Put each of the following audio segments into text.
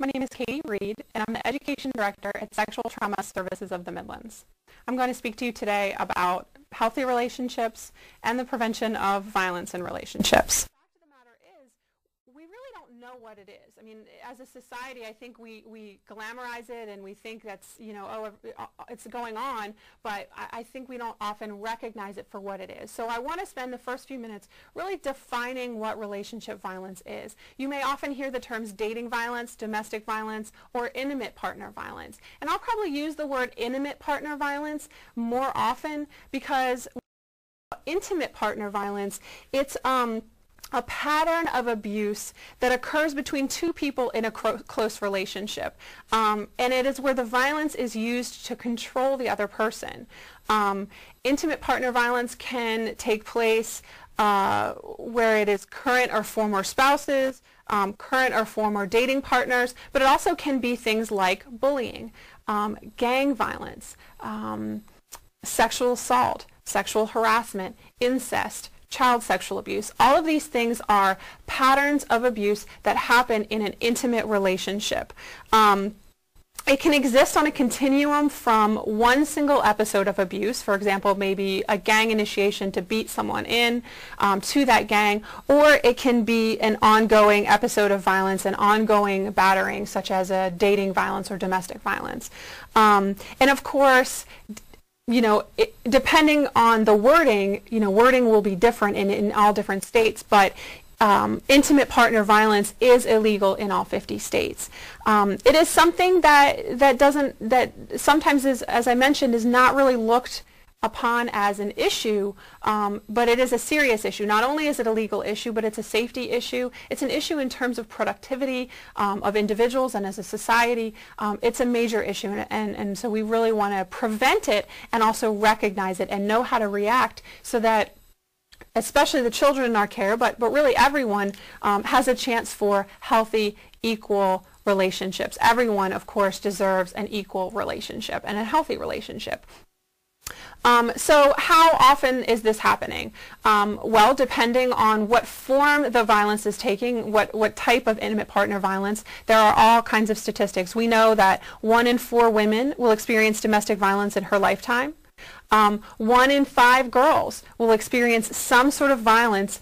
My name is Katie Reed, and I'm the Education Director at Sexual Trauma Services of the Midlands. I'm going to speak to you today about healthy relationships and the prevention of violence in relationships. The fact of the matter is, we really don't know what it is. I mean, as a society, I think we glamorize it and we think that's, oh, it's going on, but I think we don't often recognize it for what it is. So I want to spend the first few minutes really defining what relationship violence is. You may often hear the terms dating violence, domestic violence, or intimate partner violence. And I'll probably use the word intimate partner violence more often because intimate partner violence, it's a pattern of abuse that occurs between two people in a close relationship. And it is where the violence is used to control the other person. Intimate partner violence can take place where it is current or former spouses, current or former dating partners, but it also can be things like bullying, gang violence, sexual assault, sexual harassment, incest, child sexual abuse. All of these things are patterns of abuse that happen in an intimate relationship. It can exist on a continuum from one single episode of abuse, for example, maybe a gang initiation to beat someone in to that gang, or it can be an ongoing episode of violence, an ongoing battering, such as a dating violence or domestic violence. And of course, depending on the wording, wording will be different in all different states, but intimate partner violence is illegal in all 50 states. It is something that sometimes is, as I mentioned, is not really looked upon as an issue, but it is a serious issue. Not only is it a legal issue, but it's a safety issue. It's an issue in terms of productivity of individuals and as a society. It's a major issue, and so we really want to prevent it and also recognize it and know how to react so that especially the children in our care, but really everyone has a chance for healthy, equal relationships. Everyone, of course, deserves an equal relationship and a healthy relationship. So how often is this happening? Well, depending on what form the violence is taking, what type of intimate partner violence, there are all kinds of statistics. We know that 1 in 4 women will experience domestic violence in her lifetime. 1 in 5 girls will experience some sort of violence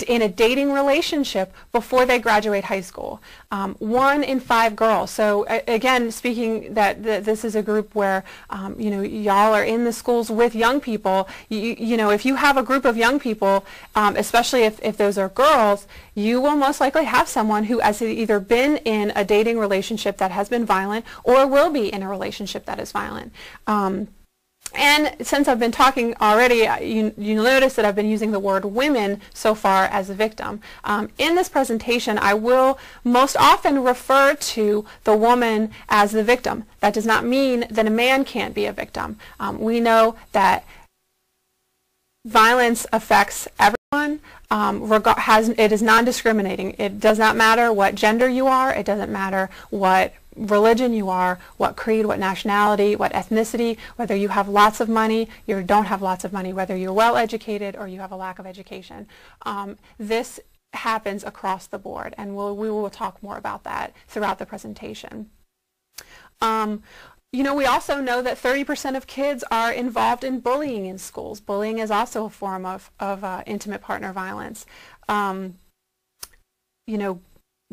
in a dating relationship before they graduate high school. 1 in 5 girls. So again, speaking that this is a group where y'all are in the schools with young people. If you have a group of young people, especially if those are girls, you will most likely have someone who has either been in a dating relationship that has been violent or will be in a relationship that is violent. And since I've been talking already, you'll notice that I've been using the word women so far as a victim. In this presentation, I will most often refer to the woman as the victim. That does not mean that a man can't be a victim. We know that violence affects everyone. It is non-discriminating. It does not matter what gender you are. It doesn't matter what religion you are, what creed, what nationality, what ethnicity, whether you have lots of money, you don't have lots of money, whether you're well educated or you have a lack of education. This happens across the board, and we will talk more about that throughout the presentation. We also know that 30% of kids are involved in bullying in schools. Bullying is also a form of intimate partner violence.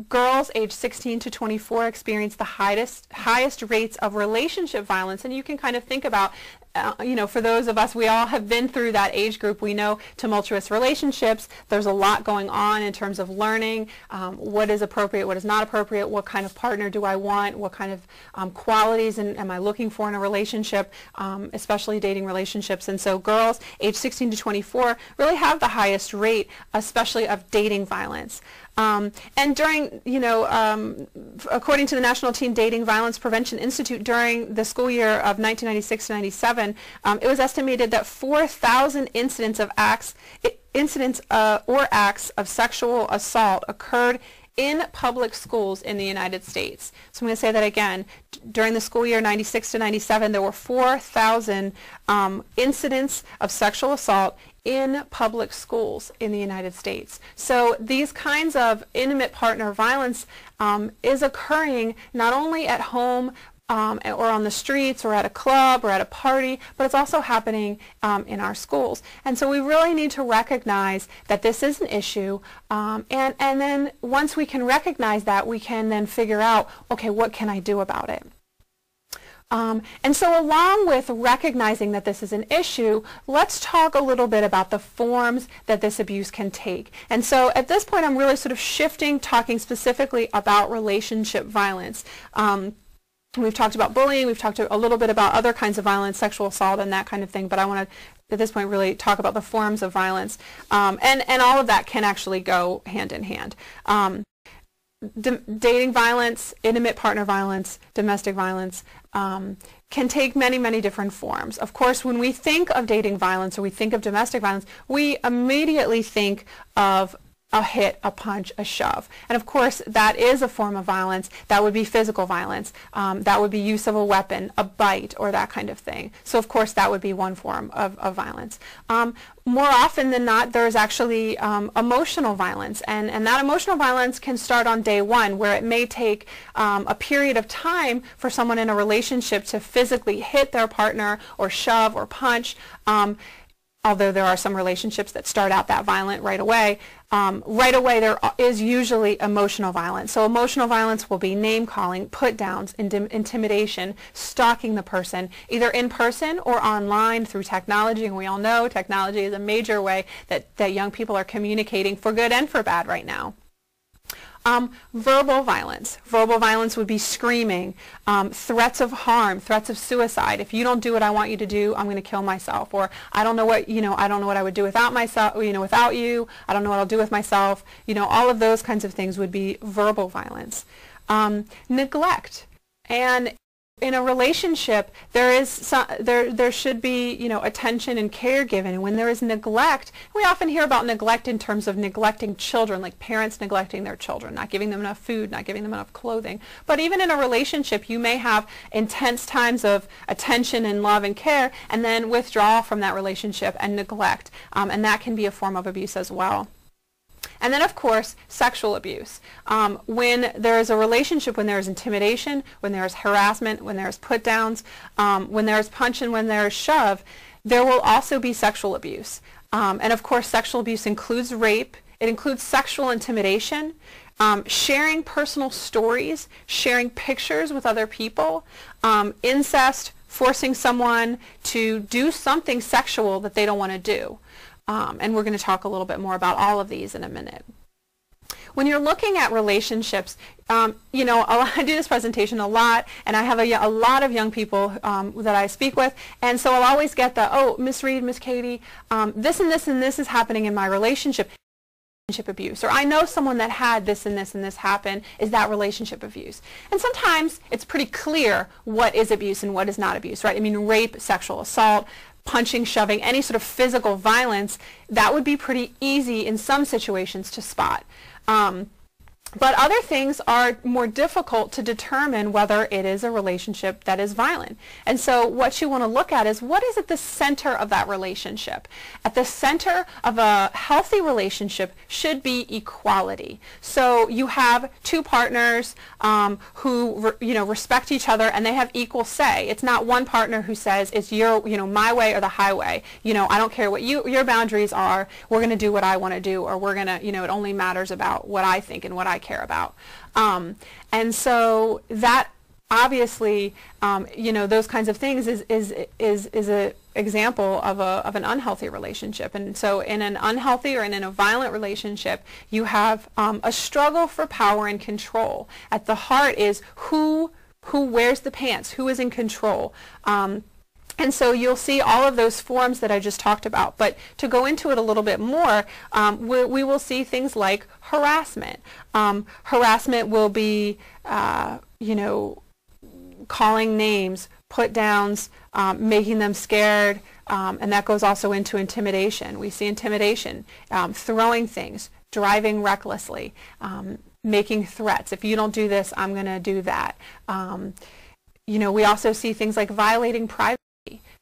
Girls aged 16 to 24 experience the highest rates of relationship violence, and you can kind of think about, for those of us, we all have been through that age group. We know tumultuous relationships. There's a lot going on in terms of learning what is appropriate, what is not appropriate, what kind of partner do I want, what kind of qualities am I looking for in a relationship, especially dating relationships. And so girls aged 16 to 24 really have the highest rate, especially of dating violence. And during, according to the National Teen Dating Violence Prevention Institute, during the school year of 1996 to 97, it was estimated that 4,000 incidents or acts of sexual assault occurred in public schools in the United States. So I'm going to say that again. During the school year 96 to 97, there were 4,000 incidents of sexual assault in public schools in the United States. So these kinds of intimate partner violence is occurring not only at home or on the streets or at a club or at a party, but it's also happening in our schools. And so we really need to recognize that this is an issue, and then once we can recognize that, we can then figure out, okay, what can I do about it? And so along with recognizing that this is an issue, let's talk a little bit about the forms that this abuse can take. And so at this point, I'm really sort of shifting, talking specifically about relationship violence. We've talked about bullying, we've talked a little bit about other kinds of violence, sexual assault and that kind of thing, but I want to, at this point, really talk about the forms of violence. And all of that can actually go hand in hand. Dating violence, intimate partner violence, domestic violence can take many, many different forms. Of course, when we think of dating violence or we think of domestic violence, we immediately think of a hit, a punch, a shove. And of course, that is a form of violence. That would be physical violence. That would be use of a weapon, a bite, or that kind of thing. So of course, that would be one form of violence. More often than not, there's actually emotional violence. And that emotional violence can start on day one, where it may take a period of time for someone in a relationship to physically hit their partner or shove or punch. Although there are some relationships that start out that violent right away. There is usually emotional violence. So emotional violence will be name-calling, put-downs, intimidation, stalking the person, either in person or online through technology. And we all know technology is a major way that young people are communicating for good and for bad right now. Verbal violence. Verbal violence would be screaming, threats of harm, threats of suicide. If you don't do what I want you to do, I'm going to kill myself. Or I don't know what, I don't know what I would do without myself, without you. I don't know what I'll do with myself. All of those kinds of things would be verbal violence. Neglect. And in a relationship, there should be, attention and care given. And when there is neglect, we often hear about neglect in terms of neglecting children, like parents neglecting their children, not giving them enough food, not giving them enough clothing. But even in a relationship, you may have intense times of attention and love and care, and then withdrawal from that relationship and neglect. And that can be a form of abuse as well. And then, of course, sexual abuse. When there is a relationship, when there is intimidation, when there is harassment, when there is put-downs, when there is punch and when there is shove, there will also be sexual abuse. And, of course, sexual abuse includes rape. It includes sexual intimidation, sharing personal stories, sharing pictures with other people, incest, forcing someone to do something sexual that they don't want to do. And we're going to talk a little bit more about all of these in a minute. When you're looking at relationships, I do this presentation a lot, and I have a lot of young people that I speak with, and so I'll always get the, oh, Miss Reed, Miss Katie, this and this and this is happening in my relationship abuse, or I know someone that had this and this happen. Is that relationship abuse? And sometimes it's pretty clear what is abuse and what is not abuse, right? I mean, rape, sexual assault, punching, shoving, any sort of physical violence, that would be pretty easy in some situations to spot. But other things are more difficult to determine whether it is a relationship that is violent. And so what you want to look at is, what is at the center of that relationship? At the center of a healthy relationship should be equality. So you have two partners who respect each other, and they have equal say. It's not one partner who says it's my way or the highway. I don't care what your boundaries are. We're going to do what I want to do, or we're going to it only matters about what I think and what I care about. And so that obviously, those kinds of things is an example of an unhealthy relationship. And so in an unhealthy or in a violent relationship, you have a struggle for power and control. At the heart is who wears the pants, who is in control. And so you'll see all of those forms that I just talked about. But to go into it a little bit more, we will see things like harassment. Harassment will be, calling names, put downs, making them scared, and that goes also into intimidation. We see intimidation, throwing things, driving recklessly, making threats. If you don't do this, I'm going to do that. We also see things like violating privacy.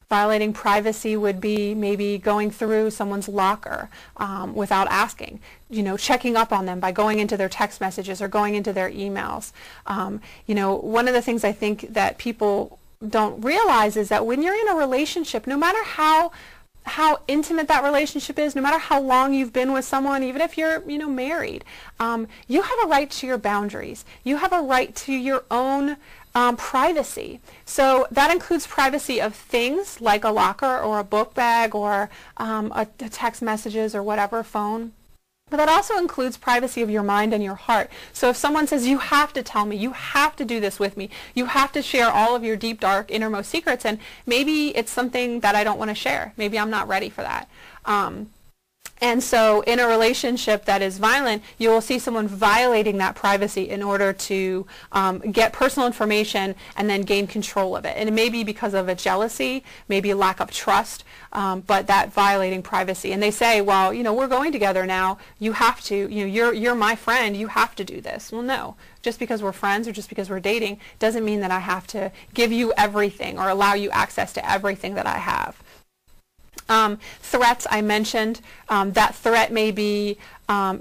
Violating privacy would be maybe going through someone's locker without asking, checking up on them by going into their text messages or going into their emails. One of the things I think that people don't realize is that when you're in a relationship, no matter how intimate that relationship is, no matter how long you've been with someone, even if you're, married, you have a right to your boundaries. You have a right to your own privacy. So that includes privacy of things like a locker or a book bag or a text messages or whatever, phone. But that also includes privacy of your mind and your heart. So if someone says, you have to tell me, you have to do this with me, you have to share all of your deep, dark, innermost secrets, and maybe it's something that I don't want to share. Maybe I'm not ready for that. And so in a relationship that is violent, you will see someone violating that privacy in order to get personal information and then gain control of it. And it may be because of a jealousy, maybe a lack of trust, but that violating privacy. And they say, well, we're going together now. You have to, you're my friend. You have to do this. Well, no. Just because we're friends or just because we're dating doesn't mean that I have to give you everything or allow you access to everything that I have. Threats I mentioned, that threat may be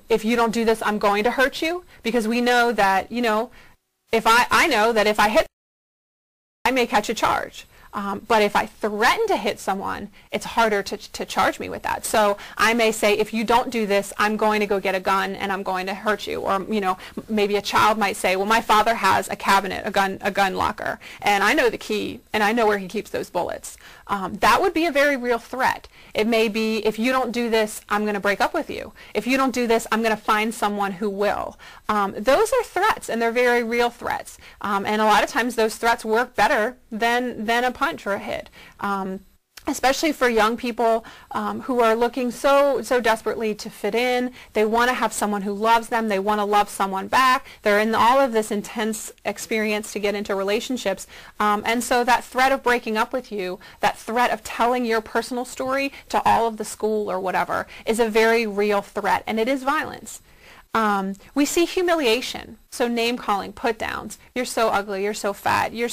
if you don't do this, I'm going to hurt you, because we know that, if I know that if I hit, I may catch a charge. But if I threaten to hit someone, it's harder to charge me with that. So I may say, if you don't do this, I'm going to go get a gun and I'm going to hurt you. Or, maybe a child might say, well, my father has a cabinet, a gun locker, and I know the key and I know where he keeps those bullets. That would be a very real threat. It may be, if you don't do this, I'm going to break up with you. If you don't do this, I'm going to find someone who will. Those are threats, and they're very real threats. And a lot of times those threats work better than a punch or a hit. Especially for young people who are looking so desperately to fit in. They want to have someone who loves them. They want to love someone back. They're in all of this intense experience to get into relationships. And so that threat of breaking up with you, that threat of telling your personal story to all of the school or whatever, is a very real threat, and it is violence. We see humiliation, so name calling, put downs. You're so ugly, you're so fat, I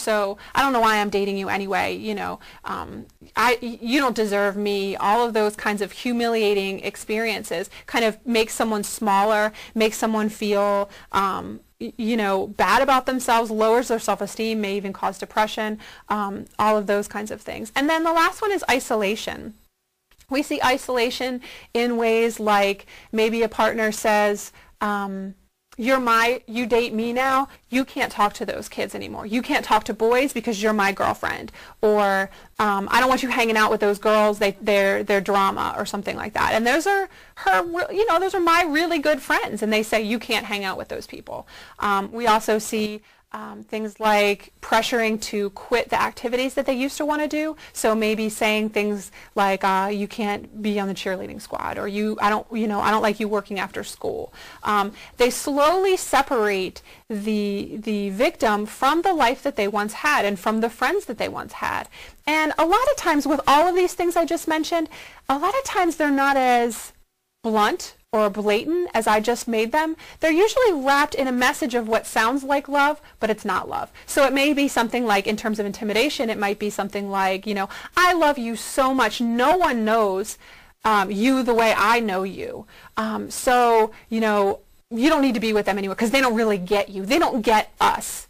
don't know why I'm dating you anyway, you don't deserve me. All of those kinds of humiliating experiences kind of make someone smaller, make someone feel bad about themselves, lowers their self-esteem, may even cause depression, all of those kinds of things. And then the last one is isolation. We see isolation in ways like maybe a partner says, you date me now, you can't talk to those kids anymore. You can't talk to boys because you're my girlfriend. Or I don't want you hanging out with those girls, they're drama, or something like that. And those are those are my really good friends, and they say you can't hang out with those people. We also see things like pressuring to quit the activities that they used to want to do. So maybe saying things like, you can't be on the cheerleading squad, or I don't like you working after school. They slowly separate the victim from the life that they once had and from the friends that they once had. And a lot of times with all of these things I just mentioned, a lot of times they're not as blunt or blatant as I just made them. They're usually wrapped in a message of what sounds like love, but it's not love. So it may be something like, in terms of intimidation, it might be something like, I love you so much, no one knows you the way I know you. So, you don't need to be with them anymore because they don't really get you. They don't get us.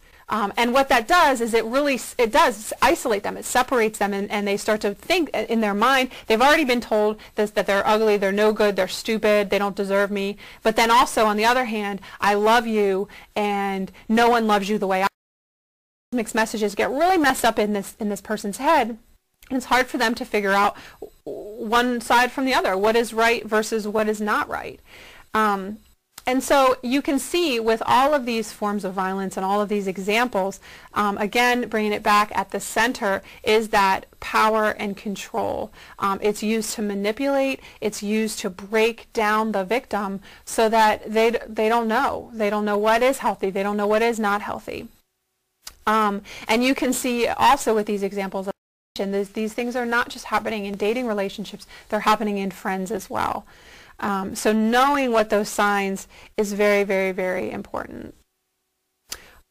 And what that does is it does isolate them. It separates them, and they start to think in their mind, they've already been told that they're ugly, they're no good, they're stupid, they don't deserve me. But then also, on the other hand, I love you, and no one loves you the way I do. Mixed messages get really messed up in this person's head, and it's hard for them to figure out one side from the other, what is right versus what is not right. And so you can see with all of these forms of violence and all of these examples, again, bringing it back at the center is that power and control. It's used to manipulate. It's used to break down the victim so that they don't know. They don't know what is healthy. They don't know what is not healthy. And you can see also with these examples, these things are not just happening in dating relationships. They're happening in friends as well. So knowing what those signs is very, very, very important.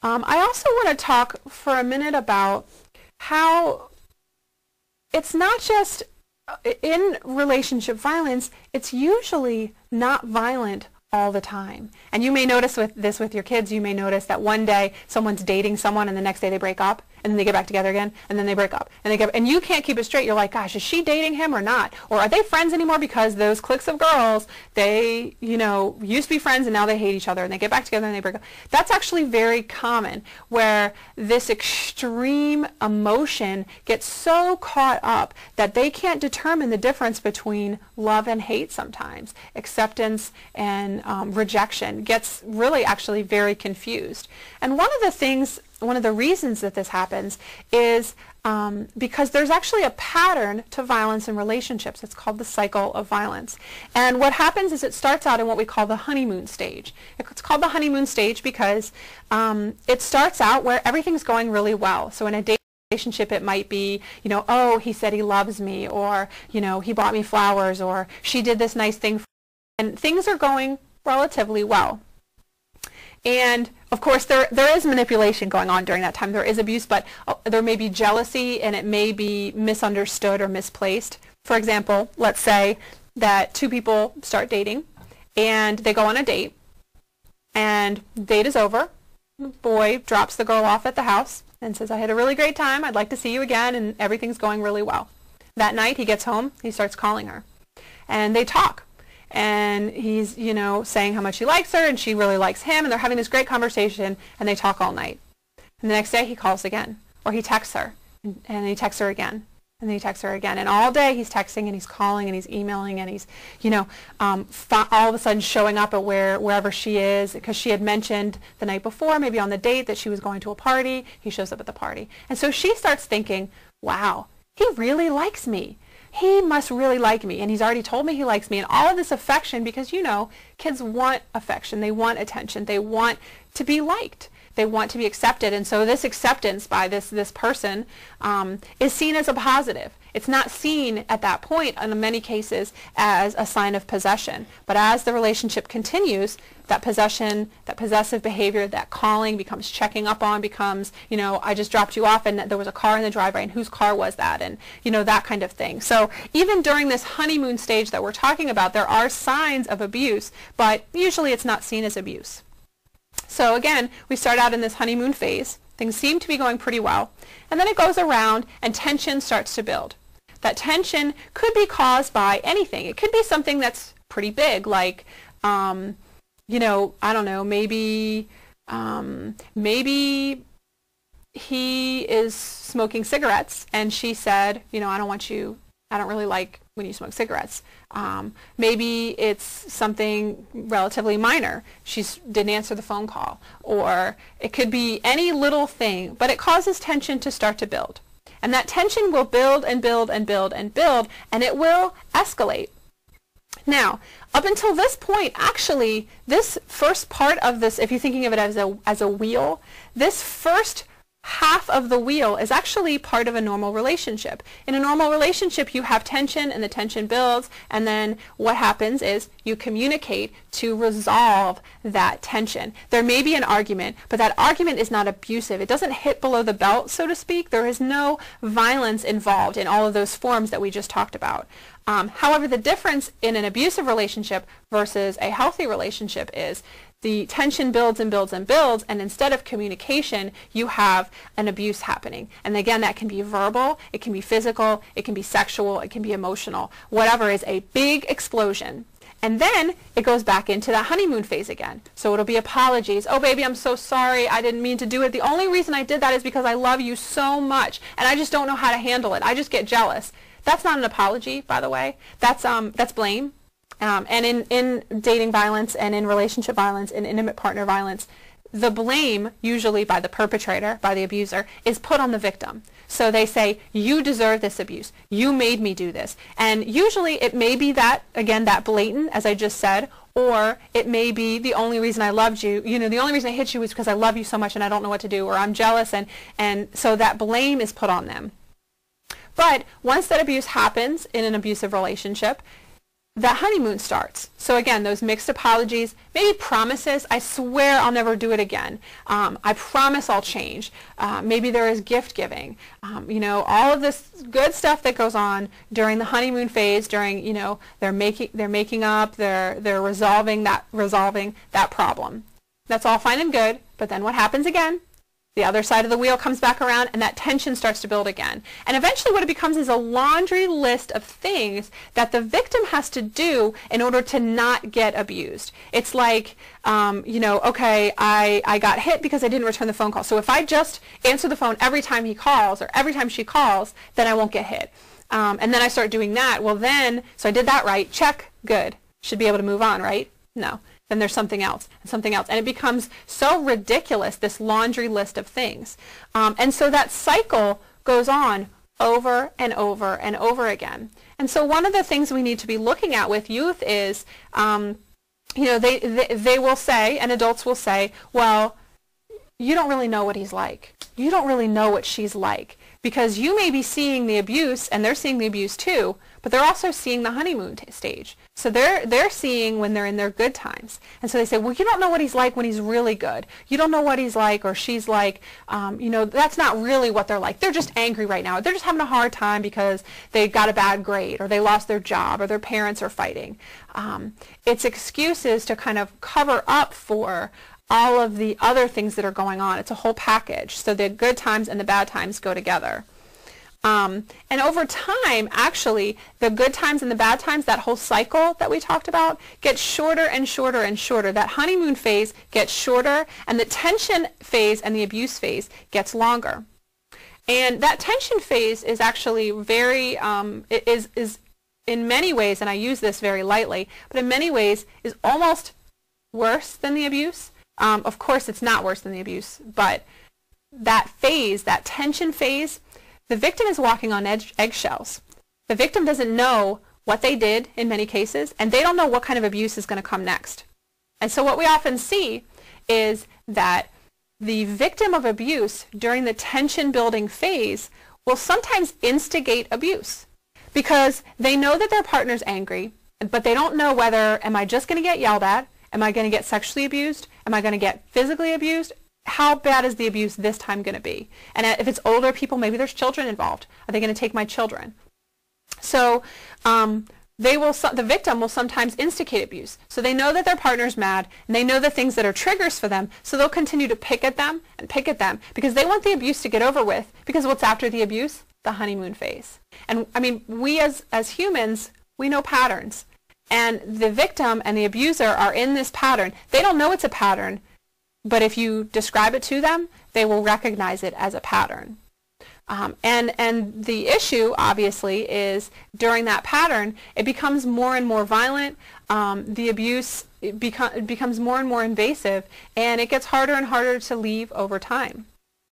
I also want to talk for a minute about how it's not just in relationship violence, it's usually not violent all the time. And you may notice with your kids, you may notice that one day someone's dating someone and the next day they break up, and then they get back together again, and then they break up, and you can't keep it straight. You're like, gosh, is she dating him or not? Or are they friends anymore? Because those cliques of girls, they, used to be friends and now they hate each other, and they get back together and they break up. That's actually very common, where this extreme emotion gets so caught up that they can't determine the difference between love and hate sometimes. Acceptance and rejection gets really actually very confused. And one of the reasons that this happens is because there's actually a pattern to violence in relationships. It's called the cycle of violence. And what happens is it starts out in what we call the honeymoon stage. It's called the honeymoon stage because it starts out where everything's going really well. So in a relationship, it might be, oh, he said he loves me, or, he bought me flowers, or she did this nice thing for me. And things are going relatively well. And of course, there is manipulation going on during that time. There is abuse, but there may be jealousy, and it may be misunderstood or misplaced. For example, let's say that two people start dating, and they go on a date, and date is over. The boy drops the girl off at the house and says, I had a really great time. I'd like to see you again, and everything's going really well. That night, he gets home. He starts calling her, and they talk. And he's, saying how much he likes her, and she really likes him, and they're having this great conversation, and they talk all night. And the next day he calls again, or he texts her, and he texts her again, and then he texts her again. And all day he's texting, and he's calling, and he's emailing, and he's, all of a sudden showing up at wherever she is, because she had mentioned the night before, maybe on the date, that she was going to a party. He shows up at the party. And so she starts thinking, wow, he really likes me. He must really like me, and he's already told me he likes me, and all of this affection, because kids want affection, they want attention, they want to be liked, they want to be accepted, and so this acceptance by this person is seen as a positive. It's not seen at that point, in many cases, as a sign of possession, but as the relationship continues, that possession, that possessive behavior, that calling becomes checking up on, becomes, I just dropped you off and there was a car in the driveway, and whose car was that, and that kind of thing. So even during this honeymoon stage that we're talking about, there are signs of abuse, but usually it's not seen as abuse. So again, we start out in this honeymoon phase. Things seem to be going pretty well, and then it goes around and tension starts to build. That tension could be caused by anything. It could be something that's pretty big, like, I don't know, maybe he is smoking cigarettes, and she said, I don't really like when you smoke cigarettes. Maybe it's something relatively minor. She didn't answer the phone call. Or it could be any little thing, but it causes tension to start to build. And that tension will build and build and build and build, and it will escalate. Now, up until this point, actually, this first part of this, if you're thinking of it as a wheel, this first half of the wheel is actually part of a normal relationship. In a normal relationship, you have tension, and the tension builds, and then what happens is you communicate to resolve that tension. There may be an argument, but that argument is not abusive. It doesn't hit below the belt, so to speak. There is no violence involved in all of those forms that we just talked about. However, the difference in an abusive relationship versus a healthy relationship is the tension builds and builds and builds, and instead of communication, you have an abuse happening. And again, that can be verbal, it can be physical, it can be sexual, it can be emotional. Whatever is a big explosion. And then it goes back into that honeymoon phase again. So it'll be apologies. Oh, baby, I'm so sorry. I didn't mean to do it. The only reason I did that is because I love you so much, and I just don't know how to handle it. I just get jealous. That's not an apology, by the way. That's blame. And in dating violence and in relationship violence and intimate partner violence, the blame, usually by the perpetrator, by the abuser, is put on the victim. So they say, you deserve this abuse. You made me do this. And usually it may be that, again, that blatant, as I just said, or it may be the only reason I loved you, the only reason I hit you is because I love you so much and I don't know what to do, or I'm jealous, and so that blame is put on them. But once that abuse happens in an abusive relationship, that honeymoon starts. So again, those mixed apologies, maybe promises, I swear I'll never do it again. I promise I'll change. Maybe there is gift giving. You know, all of this good stuff that goes on during the honeymoon phase, during, you know, they're making up, they're resolving that problem. That's all fine and good, but then what happens again? The other side of the wheel comes back around and that tension starts to build again. And eventually what it becomes is a laundry list of things that the victim has to do in order to not get abused. It's like, you know, okay, I got hit because I didn't return the phone call. So if I just answer the phone every time he calls or every time she calls, then I won't get hit. And then I start doing that. Well then, so I did that right, check, good. Should be able to move on, right? No. Then there's something else and something else. And it becomes so ridiculous, this laundry list of things. And so that cycle goes on over and over and over again. And so one of the things we need to be looking at with youth is, you know, they will say, and adults will say, well, you don't really know what he's like. You don't really know what she's like. Because you may be seeing the abuse, and they're seeing the abuse too, but they're also seeing the honeymoon stage. So they're seeing when they're in their good times. And so they say, well, you don't know what he's like when he's really good. You don't know what he's like or she's like. You know, that's not really what they're like. They're just angry right now. They're just having a hard time because they got a bad grade or they lost their job or their parents are fighting. It's excuses to kind of cover up for all of the other things that are going on. It's a whole package. So the good times and the bad times go together. And over time, actually, the good times and the bad times, that whole cycle that we talked about, gets shorter and shorter and shorter. That honeymoon phase gets shorter, and the tension phase and the abuse phase gets longer. And that tension phase is actually very, is in many ways, and I use this very lightly, but in many ways is almost worse than the abuse. Of course, it's not worse than the abuse, but that phase, that tension phase, the victim is walking on eggshells. The victim doesn't know what they did in many cases, and they don't know what kind of abuse is going to come next. And so what we often see is that the victim of abuse during the tension building phase will sometimes instigate abuse because they know that their partner's angry, but they don't know whether, am I just going to get yelled at? Am I going to get sexually abused? Am I going to get physically abused? How bad is the abuse this time going to be? And if it's older people, maybe there's children involved. Are they going to take my children? So the victim will sometimes instigate abuse. So they know that their partner's mad, and they know the things that are triggers for them, so they'll continue to pick at them because they want the abuse to get over with, because what's after the abuse? The honeymoon phase. And I mean, we as humans, we know patterns. And the victim and the abuser are in this pattern. They don't know it's a pattern, but if you describe it to them, they will recognize it as a pattern. And the issue, obviously, is during that pattern, it becomes more and more violent. The abuse becomes more and more invasive, and it gets harder and harder to leave over time.